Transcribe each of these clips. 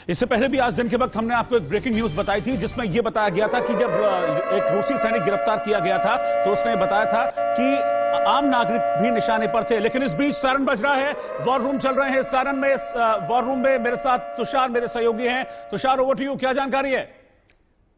इससे पहले भी आज दिन के वक्त हमने आपको एक ब्रेकिंग न्यूज बताई थी जिसमें यह बताया गया था कि जब एक रूसी सैनिक गिरफ्तार किया गया था तो उसने बताया था कि आम नागरिक भी निशाने पर थे। लेकिन इस बीच सायरन बज रहा है, वॉर रूम चल रहे हैं। सायरन में वॉर रूम में मेरे साथ तुषार मेरे सहयोगी हैं। तुषार, ओवर टू यू, क्या जानकारी है?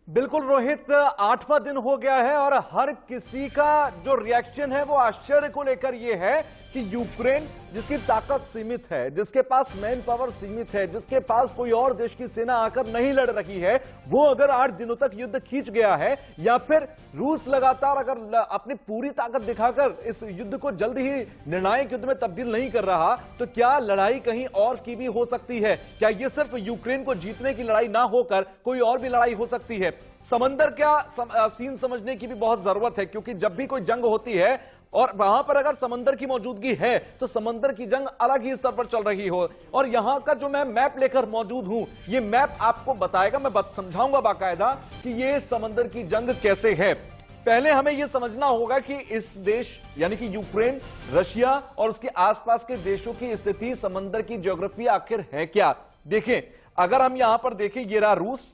बिल्कुल रोहित, 8वां दिन हो गया है और हर किसी का जो रिएक्शन है वो आश्चर्य को लेकर ये है कि यूक्रेन जिसकी ताकत सीमित है, जिसके पास मैन पावर सीमित है, जिसके पास कोई और देश की सेना आकर नहीं लड़ रही है, वो अगर 8 दिनों तक युद्ध खींच गया है या फिर रूस लगातार अगर अपनी पूरी ताकत दिखाकर इस युद्ध को जल्द ही निर्णायक युद्ध में तब्दील नहीं कर रहा तो क्या लड़ाई कहीं और की भी हो सकती है? क्या ये सिर्फ यूक्रेन को जीतने की लड़ाई ना होकर कोई और भी लड़ाई हो सकती है? समंदर क्या सीन समझने की भी बहुत जरूरत है, क्योंकि जब भी कोई जंग होती है और वहां पर अगर समंदर की मौजूदगी है तो समंदर की जंग अलग ही स्तर पर चल रही हो। और यहां का जो मैं मैप लेकर मौजूद हूं, ये मैप आपको बताएगा, मैं समझाऊंगा बाकायदा कि ये समंदर की जंग कैसे है। पहले हमें यह समझना होगा कि इस देश यानी कि यूक्रेन, रशिया और उसके आसपास के देशों की स्थिति, समंदर की ज्योग्राफी आखिर है क्या। देखें, अगर हम यहां पर देखें, ये रहा रूस,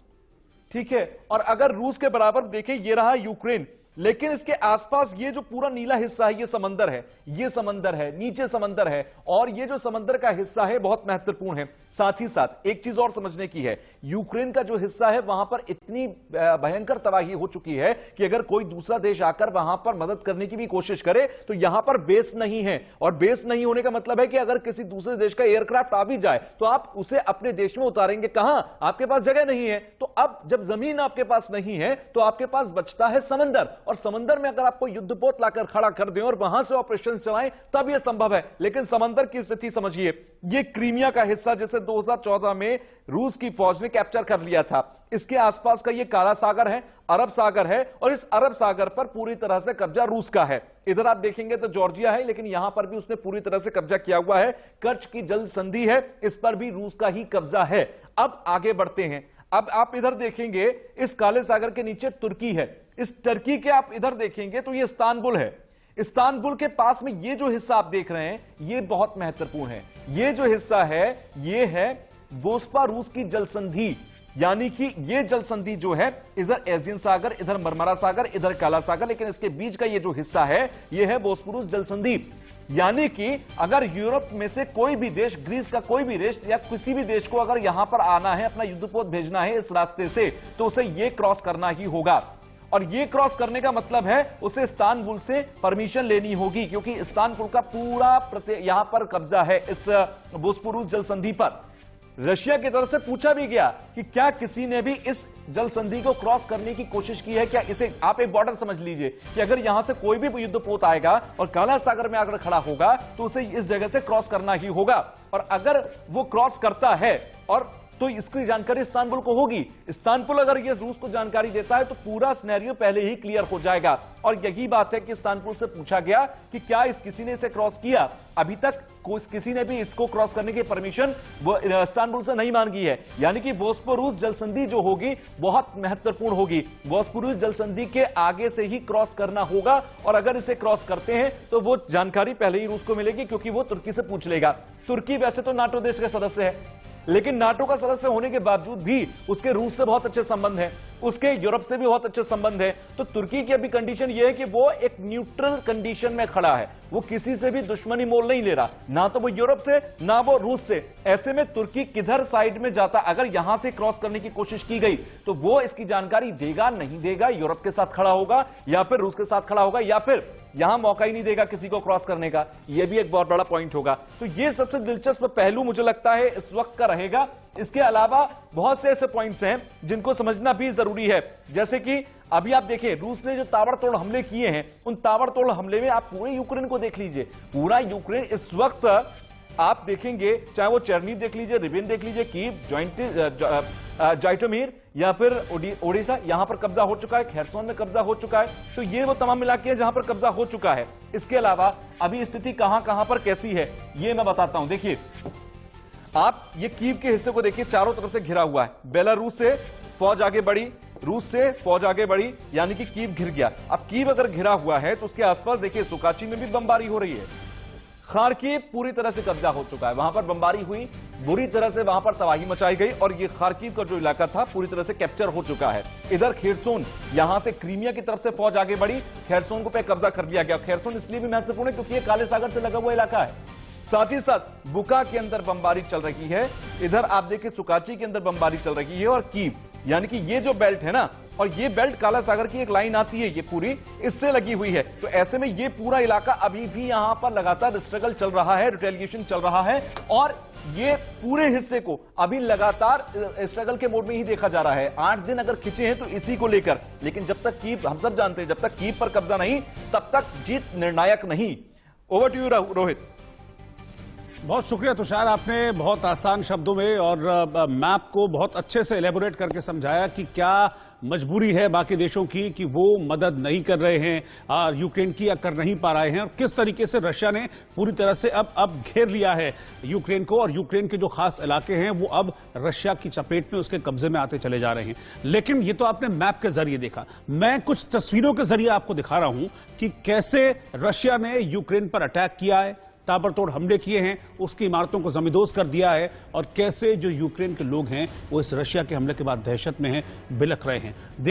ठीक है, और अगर रूस के बराबर देखें ये रहा यूक्रेन, लेकिन इसके आसपास ये जो पूरा नीला हिस्सा है ये समंदर है, ये समंदर है, नीचे समंदर है, और ये जो समंदर का हिस्सा है बहुत महत्वपूर्ण है। साथ ही साथ एक चीज और समझने की है, यूक्रेन का जो हिस्सा है वहां पर इतनी भयंकर तबाही हो चुकी है कि अगर कोई दूसरा देश आकर वहां पर मदद करने की भी कोशिश करे तो यहां पर बेस नहीं है, और बेस नहीं होने का मतलब है कि अगर किसी दूसरे देश का एयरक्राफ्ट आ भी जाए तो आप उसे अपने देश में उतारेंगे कहां? आपके पास जगह नहीं है। तो अब जब जमीन आपके पास नहीं है तो आपके पास बचता है समंदर, और समंदर में अगर आपको युद्धपोत लाकर खड़ा कर दें और वहां से ऑपरेशन चलाएं तब यह संभव है। लेकिन समंदर की स्थिति समझिए, यह क्रीमिया का हिस्सा जिसे 2014 में रूस की फौज ने कैप्चर कर लिया था, इसके आसपास का यह काला सागर है, अरब सागर है, और इस अरब सागर पर पूरी तरह से कब्जा रूस का है। इधर आप देखेंगे तो जॉर्जिया है, लेकिन यहां पर भी उसने पूरी तरह से कब्जा किया हुआ है। कर्च की जल संधि है, इस पर भी रूस का ही कब्जा है। अब आगे बढ़ते हैं, अब आप इधर देखेंगे इस काले सागर के नीचे तुर्की है, इस टर्की के आप इधर देखेंगे तो ये इस्तांबुल है। इस्तांबुल के पास में ये जो हिस्सा आप देख रहे हैं ये बहुत महत्वपूर्ण है। ये जो हिस्सा है ये है बोस्पोरस की जल संधि, यानी कि ये जल संधि जो है इधर एजियन सागर, इधर मरमरा सागर, इधर काला सागर, लेकिन इसके बीच का ये जो हिस्सा है ये है बोस्पोरस जल संधि। यानी कि अगर यूरोप में से कोई भी देश, ग्रीस का कोई भी देश या किसी भी देश को अगर यहां पर आना है, अपना युद्धपोत भेजना है इस रास्ते से, तो उसे ये क्रॉस करना ही होगा। और ये क्रॉस करने का मतलब है उसे इस्तांबुल से परमिशन लेनी होगी, क्योंकि इस्तांबुल का पूरा यहां पर कब्जा है इस बोस्पोरस जल संधि पर। रशिया की तरफ से पूछा भी गया कि क्या किसी ने भी इस जल संधि को क्रॉस करने की कोशिश की है क्या। इसे आप एक बॉर्डर समझ लीजिए कि अगर यहां से कोई भी युद्धपोत आएगा और काला सागर में आकर खड़ा होगा तो उसे इस जगह से क्रॉस करना ही होगा, और अगर वो क्रॉस करता है और तो इसकी जानकारी इस्तांबुल को होगी। इस्तांबुल अगर ये रूस को जानकारी देता है तो पूरा सिनेरियो पहले ही क्लियर हो जाएगा। और यही बात है कि इस्तांबुल से पूछा गया कि क्या किसी ने इसे क्रॉस किया। अभी तक किसी ने भी इसको क्रॉस करने की परमिशन इस्तांबुल से नहीं मांगी है। यानी कि बोस्पोरस जल संधि जो होगी बहुत महत्वपूर्ण होगी। बोस्पोरस जल संधि के आगे से ही क्रॉस करना होगा, और अगर इसे क्रॉस करते हैं तो वो जानकारी पहले ही रूस को मिलेगी, क्योंकि वो तुर्की से पूछ लेगा। तुर्की वैसे तो नाटो देश का सदस्य है, लेकिन नाटो का सदस्य होने के बावजूद भी उसके रूस से बहुत अच्छे संबंध हैं, उसके यूरोप से भी बहुत अच्छे संबंध हैं। तो तुर्की की अभी कंडीशन यह है कि वो एक न्यूट्रल कंडीशन में खड़ा है, वो किसी से भी दुश्मनी मोल नहीं ले रहा, ना तो वो यूरोप से ना वो रूस से। ऐसे में तुर्की किधर साइड में जाता, अगर यहां से क्रॉस करने की कोशिश की गई तो वो इसकी जानकारी देगा नहीं देगा, यूरोप के साथ खड़ा होगा या फिर रूस के साथ खड़ा होगा, या फिर यहां मौका ही नहीं देगा किसी को क्रॉस करने का। यह भी एक बहुत बड़ा पॉइंट होगा। तो यह सबसे दिलचस्प पहलू मुझे लगता है इस वक्त का रहेगा। इसके अलावा बहुत से ऐसे पॉइंट्स हैं जिनको समझना भी जरूरी है, जैसे कि अभी आप देखें रूस ने जो ताबड़तोड़ हमले किए हैं, उन ताबड़तोड़ हमले में आप पूरे यूक्रेन को देख लीजिए। पूरा यूक्रेन इस वक्त आप देखेंगे, चाहे वो चेरनीव देख लीजिए, रिबिन देख लीजिए, कीव, जाइटोमीर या फिर ओडिशा, यहां पर कब्जा हो चुका है, खेरसोन में कब्जा हो चुका है। तो ये वो तमाम इलाके हैं जहां पर कब्जा हो चुका है। इसके अलावा अभी स्थिति कहां कहां पर कैसी है ये मैं बताता हूं। देखिए, आप ये कीव के हिस्से को देखिए, चारों तरफ से घिरा हुआ है। बेलारूस से फौज आगे बढ़ी, रूस से फौज आगे बढ़ी, यानी कि कीव घिर गया। अब कीव अगर घिरा हुआ है तो उसके आसपास देखिए सुकाची में भी बमबारी हो रही है, खार्किव पूरी तरह से कब्जा हो चुका है, वहां पर बमबारी हुई, बुरी तरह से वहां पर तबाही मचाई गई और ये खार्किव का जो इलाका था पूरी तरह से कैप्चर हो चुका है। इधर खेरसोन, यहां से क्रीमिया की तरफ से फौज आगे बढ़ी, खेरसोन को पे कब्जा कर लिया गया। खेरसोन इसलिए भी महत्वपूर्ण है क्योंकि ये काले सागर से लगा हुआ इलाका है। साथ ही साथ बुका के अंदर बमबारी चल रही है, इधर आप देखिए सुकाची के अंदर बमबारी चल रही है और कीव, यानी कि ये जो बेल्ट है ना, और ये बेल्ट काला सागर की एक लाइन आती है, ये पूरी इससे लगी हुई है। तो ऐसे में ये पूरा इलाका अभी भी यहां पर लगातार स्ट्रगल चल रहा है, रिटेलिएशन चल रहा है और ये पूरे हिस्से को अभी लगातार स्ट्रगल के मोड में ही देखा जा रहा है। 8 दिन अगर खिंचे हैं तो इसी को लेकर, लेकिन जब तक कीव, हम सब जानते हैं जब तक कीव पर कब्जा नहीं तब तक जीत निर्णायक नहीं। Over to you Rohit. बहुत शुक्रिया तुषार, आपने बहुत आसान शब्दों में और मैप को बहुत अच्छे से एलेबोरेट करके समझाया कि क्या मजबूरी है बाकी देशों की कि वो मदद नहीं कर रहे हैं यूक्रेन की, या कर नहीं पा रहे हैं, और किस तरीके से रशिया ने पूरी तरह से अब घेर लिया है यूक्रेन को, और यूक्रेन के जो खास इलाके हैं वो अब रशिया की चपेट में, उसके कब्जे में आते चले जा रहे हैं। लेकिन ये तो आपने मैप के जरिए देखा, मैं कुछ तस्वीरों के जरिए आपको दिखा रहा हूं कि कैसे रशिया ने यूक्रेन पर अटैक किया है, ताबड़तोड़ हमले किए हैं, उसकी इमारतों को जमींदोज कर दिया है, और कैसे जो यूक्रेन के लोग हैं वो इस रशिया के हमले के बाद दहशत में हैं, बिलख रहे हैं।